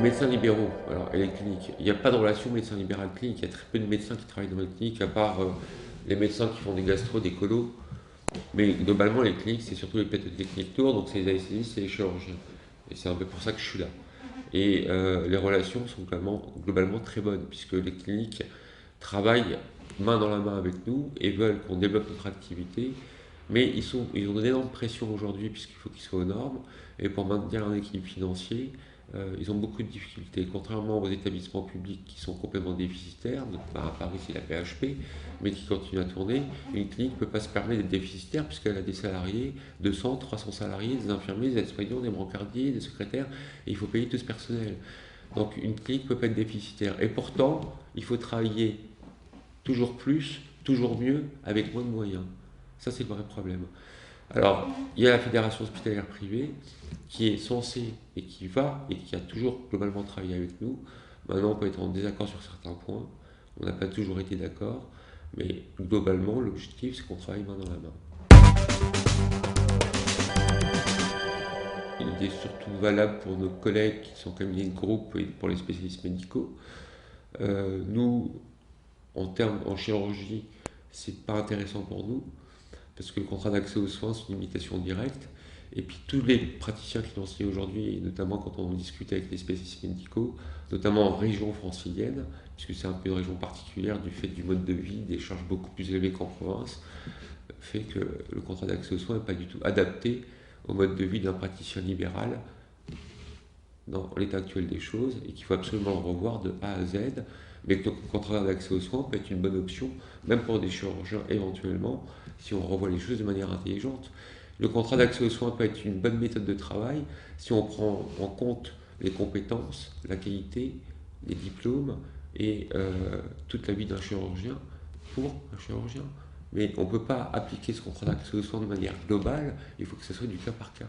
Médecins libéraux, alors, et les cliniques. Il n'y a pas de relation médecin libéral-clinique. Il y a très peu de médecins qui travaillent dans les cliniques, à part les médecins qui font des gastro, des colos. Mais globalement, les cliniques, c'est surtout les cliniques lourdes, donc c'est les anesthésistes et les chirurgiens. Et c'est un peu pour ça que je suis là. Et les relations sont globalement très bonnes, puisque les cliniques travaillent main dans la main avec nous et veulent qu'on développe notre activité. Mais ils ont une énorme pression aujourd'hui, puisqu'il faut qu'ils soient aux normes. Et pour maintenir un équilibre financier, ils ont beaucoup de difficultés. Contrairement aux établissements publics qui sont complètement déficitaires, notamment à Paris c'est la PHP, mais qui continuent à tourner, une clinique ne peut pas se permettre d'être déficitaire puisqu'elle a des salariés, 200, 300 salariés, des infirmiers, des aides-soignants, des brancardiers, des secrétaires, et il faut payer tout ce personnel. Donc une clinique ne peut pas être déficitaire. Et pourtant, il faut travailler toujours plus, toujours mieux, avec moins de moyens. Ça, c'est le vrai problème. Alors, il y a la Fédération hospitalière privée qui est censée et qui va et qui a toujours globalement travaillé avec nous. Maintenant, on peut être en désaccord sur certains points. On n'a pas toujours été d'accord. Mais globalement, l'objectif, c'est qu'on travaille main dans la main. Il est surtout valable pour nos collègues qui sont cabinets de groupe et pour les spécialistes médicaux. Nous, en chirurgie, c'est pas intéressant pour nous parce que le contrat d'accès aux soins, c'est une limitation directe. Et puis tous les praticiens qui l'ont signé aujourd'hui, et notamment quand on discute avec les spécialistes médicaux, notamment en région francilienne, puisque c'est un peu une région particulière du fait du mode de vie, des charges beaucoup plus élevées qu'en province, fait que le contrat d'accès aux soins n'est pas du tout adapté au mode de vie d'un praticien libéral dans l'état actuel des choses et qu'il faut absolument le revoir de A à Z, mais que le contrat d'accès aux soins peut être une bonne option, même pour des chirurgiens éventuellement, si on revoit les choses de manière intelligente. Le contrat d'accès aux soins peut être une bonne méthode de travail si on prend en compte les compétences, la qualité, les diplômes et toute la vie d'un chirurgien pour un chirurgien. Mais on ne peut pas appliquer ce contrat d'accès aux soins de manière globale, il faut que ce soit du cas par cas.